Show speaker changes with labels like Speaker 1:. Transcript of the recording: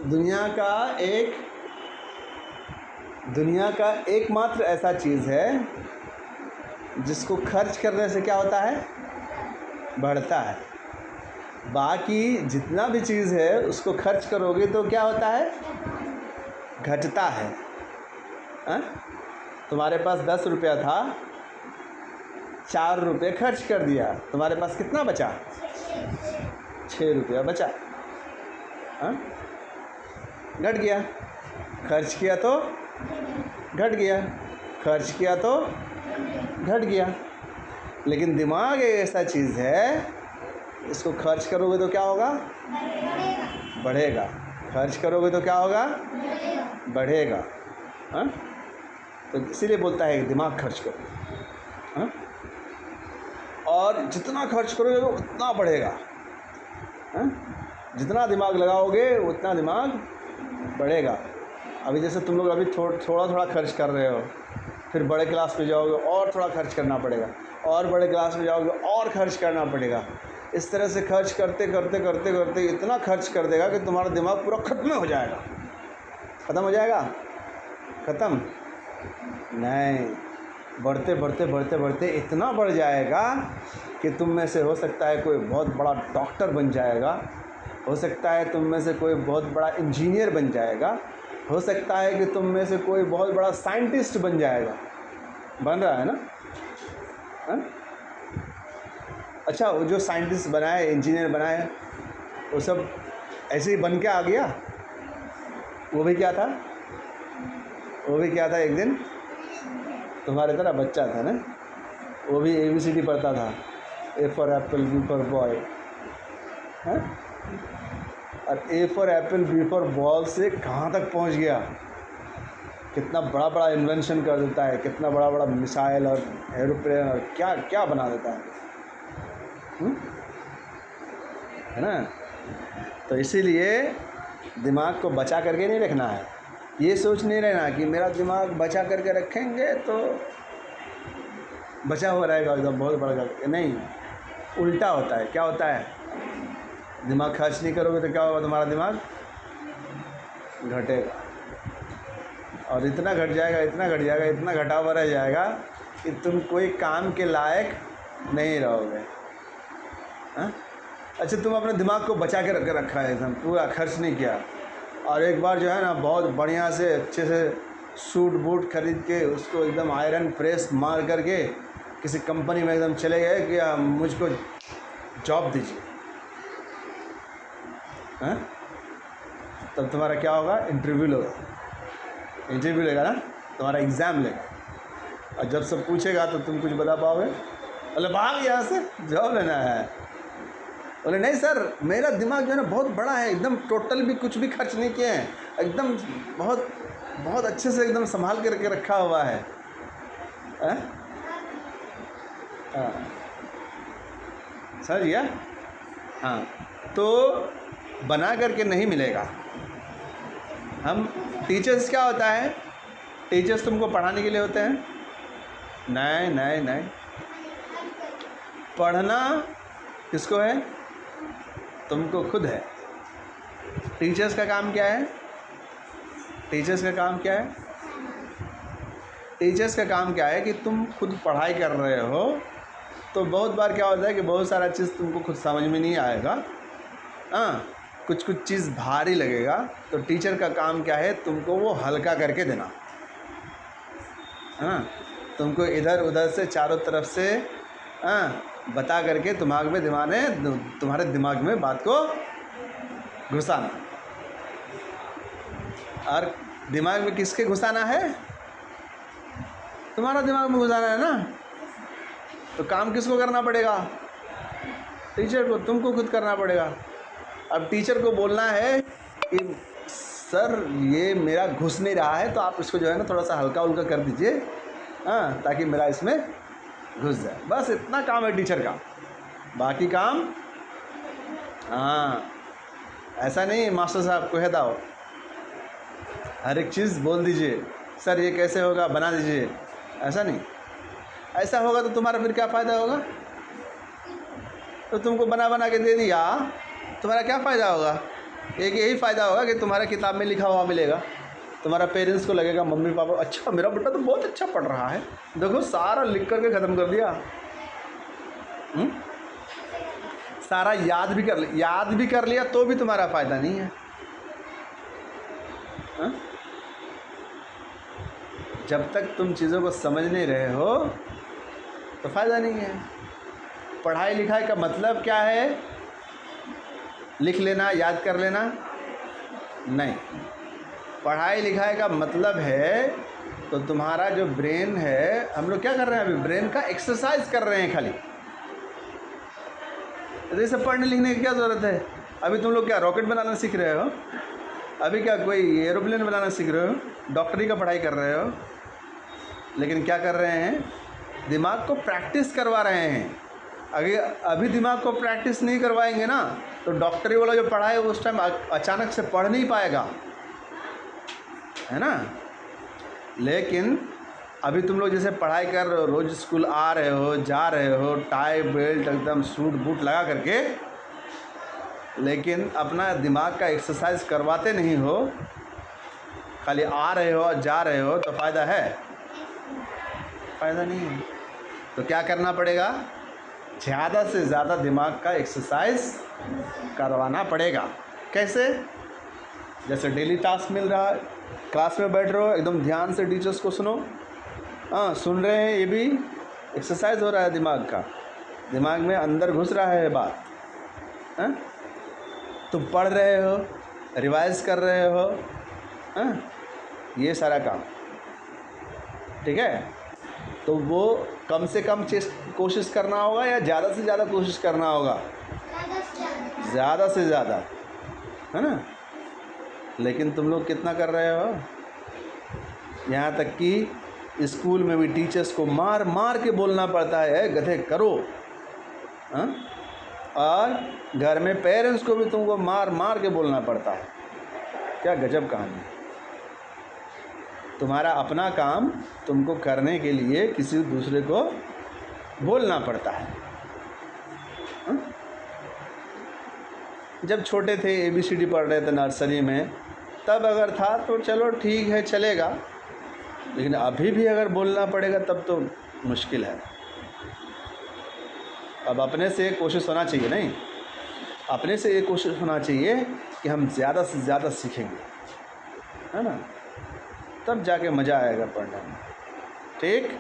Speaker 1: दुनिया का एकमात्र ऐसा चीज़ है जिसको खर्च करने से क्या होता है, बढ़ता है। बाकी जितना भी चीज़ है उसको खर्च करोगे तो क्या होता है, घटता है। तुम्हारे पास 10 रुपया था, 4 रुपये खर्च कर दिया, तुम्हारे पास कितना बचा, 6 रुपया बचा। घट गया। खर्च किया तो घट गया, खर्च किया तो घट गया। लेकिन दिमाग एक ऐसा चीज़ है, इसको खर्च करोगे तो क्या होगा, बढ़ेगा। खर्च करोगे तो क्या होगा, बढ़ेगा। तो इसीलिए बोलता है कि दिमाग खर्च करो। और जितना खर्च करोगे तो उतना बढ़ेगा। जितना दिमाग लगाओगे उतना दिमाग बढ़ेगा। अभी जैसे तुम लोग अभी थोड़ा थोड़ा खर्च कर रहे हो, फिर बड़े क्लास में जाओगे और थोड़ा खर्च करना पड़ेगा, और बड़े क्लास में जाओगे और खर्च करना पड़ेगा। इस तरह से खर्च करते करते करते करते इतना खर्च कर देगा कि तुम्हारा दिमाग पूरा ख़त्म हो जाएगा। ख़त्म हो जाएगा? ख़त्म नहीं, बढ़ते बढ़ते बढ़ते बढ़ते इतना बढ़ जाएगा कि तुम में से हो सकता है कोई बहुत बड़ा डॉक्टर बन जाएगा, हो सकता है तुम में से कोई बहुत बड़ा इंजीनियर बन जाएगा, हो सकता है कि तुम में से कोई बहुत बड़ा साइंटिस्ट बन जाएगा। बन रहा है ना? अच्छा, वो जो साइंटिस्ट बनाए, इंजीनियर बनाए, वो सब ऐसे ही बन के आ गया? वो भी क्या था, एक दिन तुम्हारे तरह बच्चा था ना, वो भी ABCD पढ़ता था, A for Apple, B for boy. और A for Apple, B for ball से कहाँ तक पहुँच गया, कितना बड़ा बड़ा इन्वेंशन कर देता है, कितना बड़ा बड़ा मिसाइल और एरोप्लेन और क्या क्या बना देता है। है ना? तो इसीलिए दिमाग को बचा करके नहीं रखना है। ये सोच नहीं रहना कि मेरा दिमाग बचा करके रखेंगे तो बचा हुआ रहेगा एकदम बहुत बड़ा करके। नहीं, उल्टा होता है। क्या होता है, दिमाग खर्च नहीं करोगे तो क्या होगा, तुम्हारा दिमाग घटेगा। और इतना घट जाएगा, इतना घट जाएगा, इतना घटा हुआ रह जाएगा कि तुम कोई काम के लायक नहीं रहोगे। अच्छा, तुम अपने दिमाग को बचा के रखा है, एकदम पूरा खर्च नहीं किया, और एक बार जो है ना बहुत बढ़िया से अच्छे से सूट बूट खरीद के उसको एकदम आयरन प्रेस मार करके किसी कंपनी में एकदम चले गए कि मुझको जॉब दीजिए। तब तुम्हारा क्या होगा, इंटरव्यू लेगा ना, तुम्हारा एग्ज़ाम लेगा, और जब सब पूछेगा तो तुम कुछ बता पाओगे? बोले भाग यहाँ से, जॉब लेना है। बोले नहीं सर, मेरा दिमाग जो है ना बहुत बड़ा है, एकदम टोटल भी कुछ भी खर्च नहीं किए हैं, एकदम बहुत बहुत अच्छे से एकदम संभाल के रखा हुआ है। समझ गया? हाँ, तो बना करके नहीं मिलेगा। हम टीचर्स क्या होता है, टीचर्स तुमको पढ़ाने के लिए होते हैं? नहीं नहीं नहीं, पढ़ना किसको है, तुमको खुद है। टीचर्स का काम क्या है, टीचर्स का काम क्या है, टीचर्स का काम क्या है कि तुम खुद पढ़ाई कर रहे हो तो बहुत बार क्या होता है कि बहुत सारा चीज़ तुमको खुद समझ में नहीं आएगा। कुछ चीज़ भारी लगेगा, तो टीचर का काम क्या है, तुमको वो हल्का करके देना। तुमको इधर उधर से चारों तरफ से बता करके तुम्हारे दिमाग में बात को घुसाना। और दिमाग में किसके घुसाना है, तुम्हारा दिमाग में घुसाना है ना। तो काम किसको करना पड़ेगा, टीचर को, तुमको खुद करना पड़ेगा। अब टीचर को बोलना है कि सर ये मेरा घुस नहीं रहा है, तो आप इसको जो है ना थोड़ा सा हल्का उल्का कर दीजिए, ताकि मेरा इसमें घुस जाए। बस इतना काम है टीचर का, बाकी काम ऐसा नहीं मास्टर साहब को बताओ, हर एक चीज़ बोल दीजिए, सर ये कैसे होगा बना दीजिए, ऐसा नहीं। ऐसा होगा तो तुम्हारा फिर क्या फ़ायदा होगा, तो तुमको बना के दे दिया, तुम्हारा क्या फ़ायदा होगा? एक यही फ़ायदा होगा कि तुम्हारा किताब में लिखा हुआ मिलेगा, तुम्हारा पेरेंट्स को लगेगा, मम्मी पापा, अच्छा मेरा बेटा तो बहुत अच्छा पढ़ रहा है, देखो सारा लिख करके ख़त्म कर दिया। सारा याद भी कर लिया तो भी तुम्हारा फ़ायदा नहीं है। हा? जब तक तुम चीज़ों को समझ नहीं रहे हो तो फ़ायदा नहीं है। पढ़ाई लिखाई का मतलब क्या है? लिख लेना, याद कर लेना? नहीं। पढ़ाई लिखाई का मतलब है तो तुम्हारा जो ब्रेन है, हम लोग क्या कर रहे हैं अभी? ब्रेन का एक्सरसाइज कर रहे हैं खाली। जैसे पढ़ने लिखने की क्या ज़रूरत है? अभी तुम लोग क्या रॉकेट बनाना सीख रहे हो? अभी क्या कोई एरोप्लेन बनाना सीख रहे हो? डॉक्टरी का पढ़ाई कर रहे हो? लेकिन क्या कर रहे हैं? दिमाग को प्रैक्टिस करवा रहे हैं। अगर अभी दिमाग को प्रैक्टिस नहीं करवाएंगे ना तो डॉक्टरी वाला जो पढ़ा है उस टाइम अचानक से पढ़ नहीं पाएगा, है ना। लेकिन अभी तुम लोग जैसे पढ़ाई कर रहे हो, रोज़ स्कूल आ रहे हो, जा रहे हो, टाई बेल्ट एकदम सूट बूट लगा करके, लेकिन अपना दिमाग का एक्सरसाइज करवाते नहीं हो, खाली आ रहे हो और जा रहे हो, तो फ़ायदा है? फ़ायदा नहीं है। तो क्या करना पड़ेगा? ज़्यादा से ज़्यादा दिमाग का एक्सरसाइज करवाना पड़ेगा। कैसे? जैसे डेली टास्क मिल रहा है, क्लास में बैठ रहे हो, एकदम ध्यान से टीचर्स को सुनो। हाँ, सुन रहे हैं, ये भी एक्सरसाइज हो रहा है दिमाग का, दिमाग में अंदर घुस रहा है बात। हाँ, तुम पढ़ रहे हो, रिवाइज कर रहे हो, हाँ, ये सारा काम, ठीक है। तो वो कम से कम कोशिश करना होगा या ज़्यादा से ज़्यादा कोशिश करना होगा? ज़्यादा से ज़्यादा, है ना। लेकिन तुम लोग कितना कर रहे हो? यहाँ तक कि स्कूल में भी टीचर्स को मार मार के बोलना पड़ता है, गधे करो। हाँ, और घर में पेरेंट्स को भी तुमको मार मार के बोलना पड़ता है। क्या गजब कहानी। तुम्हारा अपना काम तुमको करने के लिए किसी दूसरे को बोलना पड़ता है। हा? जब छोटे थे, ABCD पढ़ रहे थे नर्सरी में, तब अगर था तो चलो ठीक है, चलेगा। लेकिन अभी भी अगर बोलना पड़ेगा तब तो मुश्किल है। अब अपने से कोशिश होना चाहिए, नहीं, अपने से ये कोशिश होना चाहिए कि हम ज़्यादा से ज़्यादा सीखेंगे, है ना, तब जाके मज़ा आएगा पढ़ने में। ठीक।